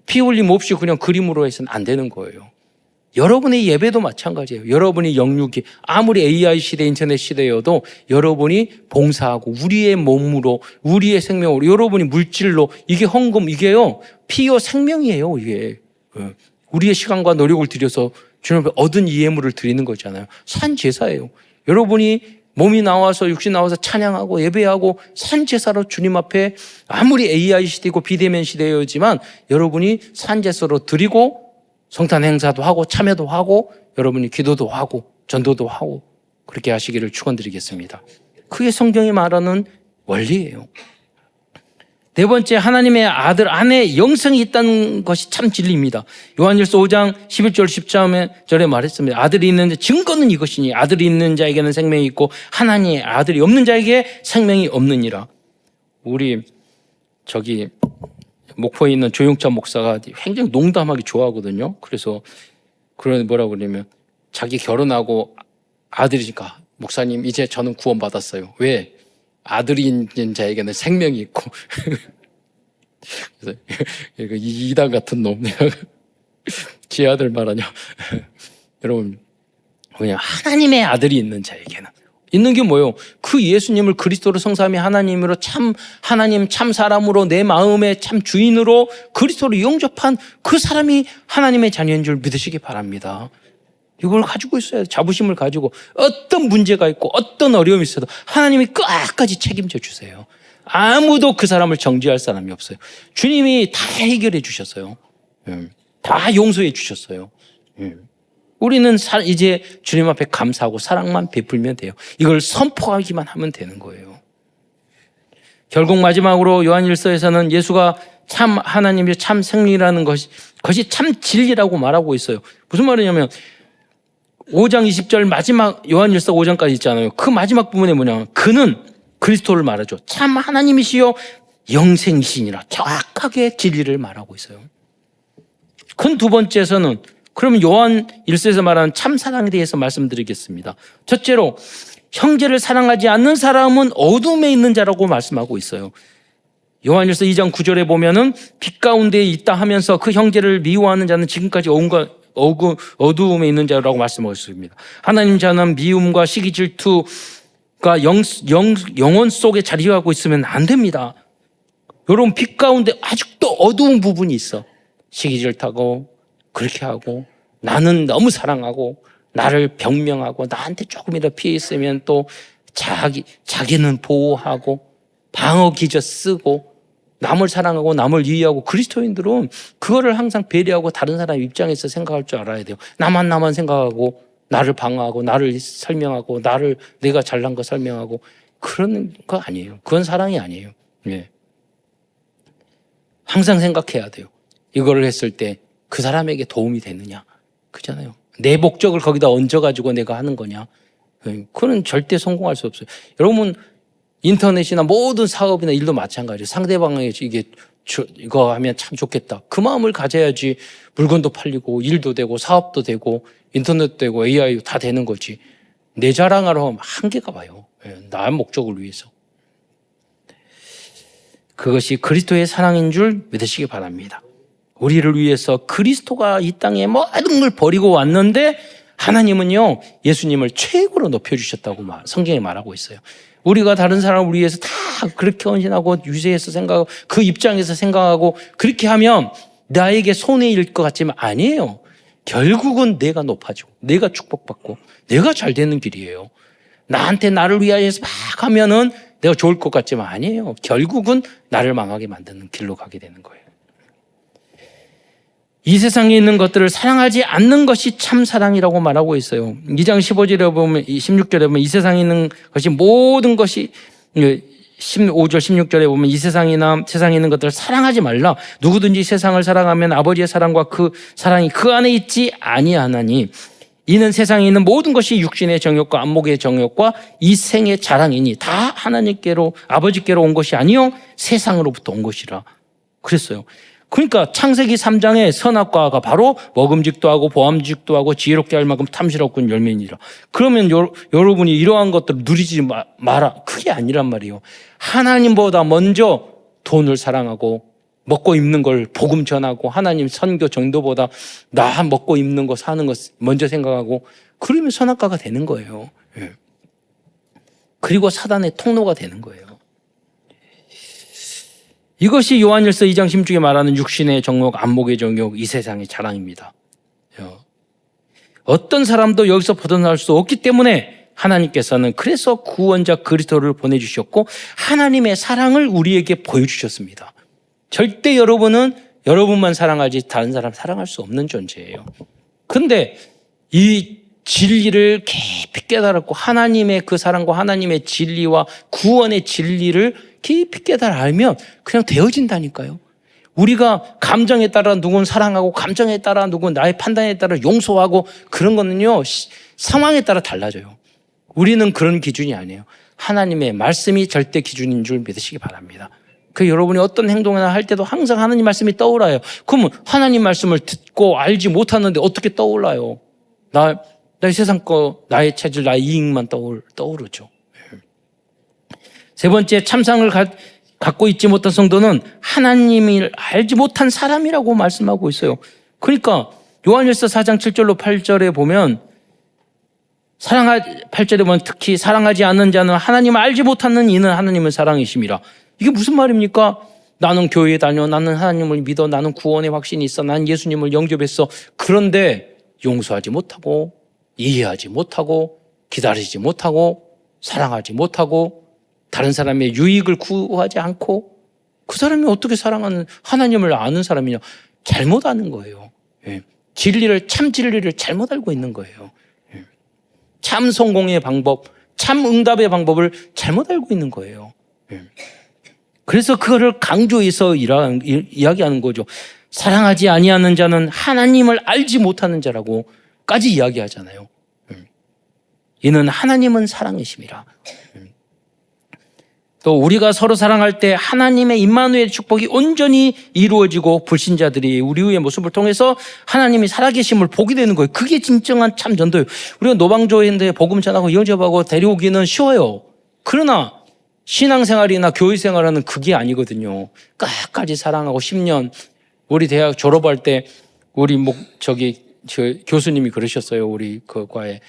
피 흘림 없이 그냥 그림으로 해서는 안 되는 거예요. 여러분의 예배도 마찬가지예요. 여러분이 영육이 아무리 AI 시대, 인터넷 시대여도 여러분이 봉사하고 우리의 몸으로, 우리의 생명으로, 여러분이 물질로, 이게 헌금, 이게요, 피요 생명이에요, 이게. 우리의 시간과 노력을 들여서 주님 앞에 얻은 이 예물을 드리는 거잖아요. 산 제사예요. 여러분이 몸이 나와서 육신 나와서 찬양하고 예배하고 산 제사로 주님 앞에 아무리 AI 시대고 비대면 시대였지만 여러분이 산 제사로 드리고 성탄 행사도 하고 참여도 하고 여러분이 기도도 하고 전도도 하고 그렇게 하시기를 축원드리겠습니다. 그게 성경이 말하는 원리예요. 네 번째, 하나님의 아들 안에 영생이 있다는 것이 참 진리입니다. 요한일서 5장 11절 10절에 말했습니다. 아들이 있는 자, 증거는 이것이니 아들이 있는 자에게는 생명이 있고 하나님의 아들이 없는 자에게 생명이 없느니라. 우리 목포에 있는 조용찬 목사가 굉장히 농담하기 좋아하거든요. 그래서 뭐라고 그러냐면 자기 결혼하고 아들이니까 목사님 이제 저는 구원받았어요. 왜? 아들이 있는 자에게는 생명이 있고 그래서 이단 같은 놈 내가 지 아들 말하냐. 여러분 그냥 하나님의 아들이 있는 자에게는 있는 게 뭐예요? 그 예수님을 그리스도로 성삼위 하나님으로 참 하나님 참 사람으로 내 마음의 참 주인으로 그리스도로 영접한 그 사람이 하나님의 자녀인 줄 믿으시기 바랍니다. 이걸 가지고 있어야 자부심을 가지고 어떤 문제가 있고 어떤 어려움이 있어도 하나님이 끝까지 책임져 주세요. 아무도 그 사람을 정죄할 사람이 없어요. 주님이 다 해결해 주셨어요. 다 용서해 주셨어요. 우리는 이제 주님 앞에 감사하고 사랑만 베풀면 돼요. 이걸 선포하기만 하면 되는 거예요. 결국 마지막으로 요한일서에서는 예수가 참 하나님의 참 생리라는 것이 참 진리라고 말하고 있어요. 무슨 말이냐면 5장 20절 마지막 요한일서 5장까지 있잖아요. 그 마지막 부분에 뭐냐? 그는 그리스도를 말하죠. 참 하나님이시요 영생이시니라. 정확하게 진리를 말하고 있어요. 큰 두 번째에서는 그러면 요한일서에서 말하는 참 사랑에 대해서 말씀드리겠습니다. 첫째로 형제를 사랑하지 않는 사람은 어둠에 있는 자라고 말씀하고 있어요. 요한일서 2장 9절에 보면은 빛 가운데 있다 하면서 그 형제를 미워하는 자는 지금까지 어두움에 있는 자라고 말씀하고 있습니다. 하나님 자는 미움과 시기 질투가 영혼 속에 자리하고 있으면 안 됩니다. 여러분 빛 가운데 아직도 어두운 부분이 있어. 시기 질투하고 그렇게 하고 나는 너무 사랑하고 나를 병명하고 나한테 조금이라도 피해 있으면 또 자기는 보호하고 방어 기저 쓰고 남을 사랑하고 남을 이해하고 그리스도인들은 그거를 항상 배려하고 다른 사람 입장에서 생각할 줄 알아야 돼요. 나만 생각하고 나를 방어하고 나를 설명하고 내가 잘난 거 설명하고 그런 거 아니에요. 그건 사랑이 아니에요. 예. 항상 생각해야 돼요. 이거를 했을 때 그 사람에게 도움이 되느냐. 그렇잖아요. 내 목적을 거기다 얹어가지고 내가 하는 거냐. 그건 절대 성공할 수 없어요. 여러분 인터넷이나 모든 사업이나 일도 마찬가지예요. 상대방에게 이거 하면 참 좋겠다. 그 마음을 가져야지 물건도 팔리고 일도 되고 사업도 되고 인터넷도 되고 AI 다 되는 거지. 내 자랑하러 하면 한계가 와요. 나의 목적을 위해서. 그것이 그리스도의 사랑인 줄 믿으시기 바랍니다. 우리를 위해서 그리스도가 이 땅에 모든 걸 버리고 왔는데 하나님은요 예수님을 최고로 높여주셨다고 성경에 말하고 있어요. 우리가 다른 사람을 위해서 다 그렇게 헌신하고 유세해서 생각하고 그 입장에서 생각하고 그렇게 하면 나에게 손해일 것 같지만 아니에요. 결국은 내가 높아지고 내가 축복받고 내가 잘 되는 길이에요. 나한테 나를 위하여서 막 하면은 내가 좋을 것 같지만 아니에요. 결국은 나를 망하게 만드는 길로 가게 되는 거예요. 이 세상에 있는 것들을 사랑하지 않는 것이 참 사랑이라고 말하고 있어요. 2장 15절에 보면 16절에 보면 이 세상에 있는 것이 모든 것이 15절 16절에 보면 이 세상에 있는 것들을 사랑하지 말라. 누구든지 세상을 사랑하면 아버지의 사랑과 그 사랑이 그 안에 있지 아니하나니 이는 세상에 있는 모든 것이 육신의 정욕과 안목의 정욕과 이 생의 자랑이니 다 하나님께로 아버지께로 온 것이 아니요 세상으로부터 온 것이라 그랬어요. 그러니까 창세기 3장의 선악과가 바로 먹음직도 하고 보암직도 하고 지혜롭게 할 만큼 탐스럽군 열매니라. 그러면 여러분이 이러한 것들을 누리지 마라. 그게 아니란 말이에요. 하나님보다 먼저 돈을 사랑하고 먹고 입는 걸 복음 전하고 하나님 선교 전도보다 나 먹고 입는 거 사는 거 먼저 생각하고 그러면 선악과가 되는 거예요. 그리고 사단의 통로가 되는 거예요. 이것이 요한일서 2장 16절에 말하는 육신의 정욕, 안목의 정욕, 이 세상의 자랑입니다. 어떤 사람도 여기서 벗어날 수 없기 때문에 하나님께서는 그래서 구원자 그리스도를 보내주셨고 하나님의 사랑을 우리에게 보여주셨습니다. 절대 여러분만 사랑하지 다른 사람 사랑할 수 없는 존재예요. 그런데 이 진리를 깊이 깨달았고 하나님의 그 사랑과 하나님의 진리와 구원의 진리를 깊이 깨달아 알면 그냥 되어진다니까요. 우리가 감정에 따라 누구는 사랑하고 감정에 따라 누구는 나의 판단에 따라 용서하고 그런 거는요 상황에 따라 달라져요. 우리는 그런 기준이 아니에요. 하나님의 말씀이 절대 기준인 줄 믿으시기 바랍니다. 그 여러분이 어떤 행동이나 할 때도 항상 하나님 말씀이 떠올라요. 그러면 하나님 말씀을 듣고 알지 못하는데 어떻게 떠올라요? 나의 세상 나의 체질, 나의 이익만 떠오르죠. 세 번째, 참상을 갖고 있지 못한 성도는 하나님을 알지 못한 사람이라고 말씀하고 있어요. 그러니까 요한일서 4장 7절로 8절에 보면 8절에 보면 특히 사랑하지 않는 자는 하나님을 알지 못하는 이는 하나님의 사랑이심이라. 이게 무슨 말입니까? 나는 교회에 다녀, 나는 하나님을 믿어, 나는 구원의 확신이 있어, 나는 예수님을 영접했어. 그런데 용서하지 못하고 이해하지 못하고 기다리지 못하고 사랑하지 못하고 다른 사람의 유익을 구하지 않고 그 사람이 어떻게 사랑하는 하나님을 아는 사람이냐? 잘못 아는 거예요. 참 진리를 잘못 알고 있는 거예요. 참 성공의 방법, 참 응답의 방법을 잘못 알고 있는 거예요. 그래서 그거를 강조해서 이야기하는 거죠. 사랑하지 아니하는 자는 하나님을 알지 못하는 자라고까지 이야기하잖아요. 이는 하나님은 사랑이심이라. 또 우리가 서로 사랑할 때 하나님의 임마누엘 축복이 온전히 이루어지고 불신자들이 우리 의 모습을 통해서 하나님이 살아계심을 보게 되는 거예요. 그게 진정한 참 전도예요. 우리가 노방조회인데 복음 전하고 영접하고 데려오기는 쉬워요. 그러나 신앙생활이나 교회생활은 그게 아니거든요. 끝까지 사랑하고 10년 우리 대학 졸업할 때 우리 교수님이 그러셨어요. 우리 그 과에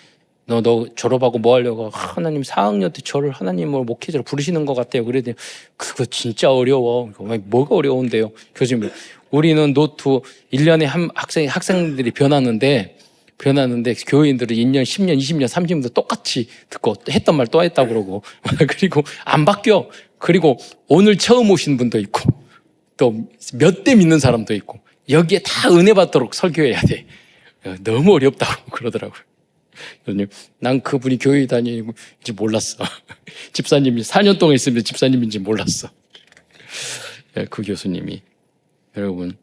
너 졸업하고 뭐 하려고? 하나님 4학년 때 저를 하나님을 목회자로 부르시는 것 같아요. 그랬더니 그거 진짜 어려워. 뭐가 어려운데요? 교수님, 우리는 노트 1년에 학생들이 변하는데 교인들은 2년, 10년, 20년, 30년도 똑같이 듣고 했던 말 또 했다고 그러고 그리고 안 바뀌어. 그리고 오늘 처음 오신 분도 있고 또 몇 대 믿는 사람도 있고 여기에 다 은혜 받도록 설교해야 돼. 너무 어렵다고 그러더라고요. 난 그분이 교회 다니는지 몰랐어. 집사님이 4년 동안 있으면 집사님인지 몰랐어. 그 교수님이. 여러분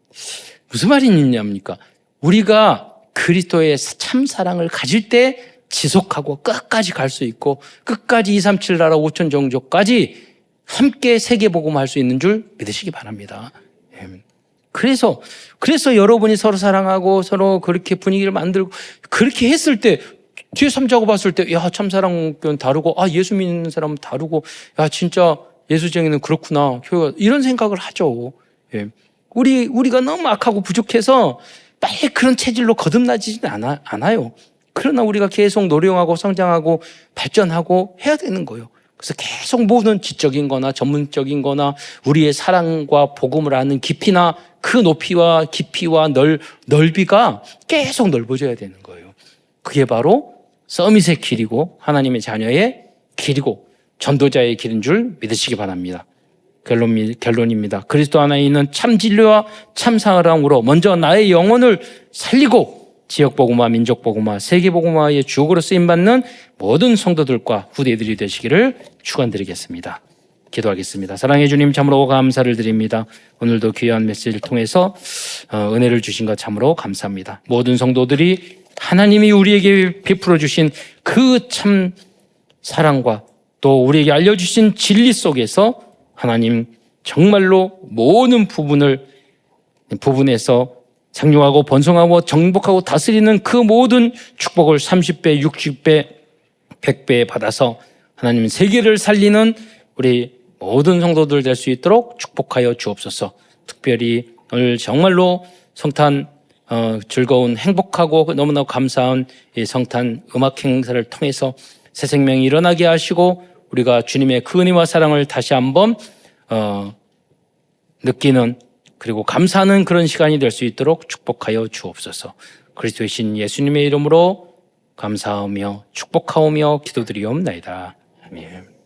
무슨 말이 있냐입니까? 우리가 그리스도의 참 사랑을 가질 때 지속하고 끝까지 갈 수 있고 끝까지 237 나라 5천 종족까지 함께 세계복음할 수 있는 줄 믿으시기 바랍니다. 그래서 여러분이 서로 사랑하고 서로 그렇게 분위기를 만들고 그렇게 했을 때 뒤에 3자고 봤을 때 야 참사랑교는 다르고 예수 믿는 사람은 다르고 야 진짜 예수쟁이는 그렇구나 교회가 이런 생각을 하죠. 우리가 너무 악하고 부족해서 빨리 그런 체질로 거듭나지는 않아요. 그러나 우리가 계속 노력하고 성장하고 발전하고 해야 되는 거예요. 그래서 계속 모든 지적인 거나 전문적인 거나 우리의 사랑과 복음을 아는 깊이나 그 높이와 깊이와 넓이가 계속 넓어져야 되는 거예요. 그게 바로 서밋의 길이고 하나님의 자녀의 길이고 전도자의 길인 줄 믿으시기 바랍니다. 결론입니다. 그리스도 안에 있는 참 진리와 참 사랑으로 먼저 나의 영혼을 살리고 지역복음화, 민족복음화, 세계복음화의 주역으로 쓰임받는 모든 성도들과 후대들이 되시기를 축원드리겠습니다. 기도하겠습니다. 사랑해 주님 참으로 감사를 드립니다. 오늘도 귀한 메시지를 통해서 은혜를 주신 것 참으로 감사합니다. 모든 성도들이 하나님이 우리에게 베풀어 주신 그 참 사랑과 또 우리에게 알려주신 진리 속에서 하나님 정말로 모든 부분에서 장려하고 번성하고 정복하고 다스리는 그 모든 축복을 30배, 60배, 100배 받아서 하나님 세계를 살리는 우리 모든 성도들 될 수 있도록 축복하여 주옵소서. 특별히 오늘 정말로 성탄 즐거운 행복하고 너무나 감사한 이 성탄 음악 행사를 통해서 새 생명이 일어나게 하시고 우리가 주님의 그 은혜와 사랑을 다시 한번 느끼는 그리고 감사하는 그런 시간이 될 수 있도록 축복하여 주옵소서. 그리스도의 신 예수님의 이름으로 감사하며 축복하오며 기도드리옵나이다. 아멘.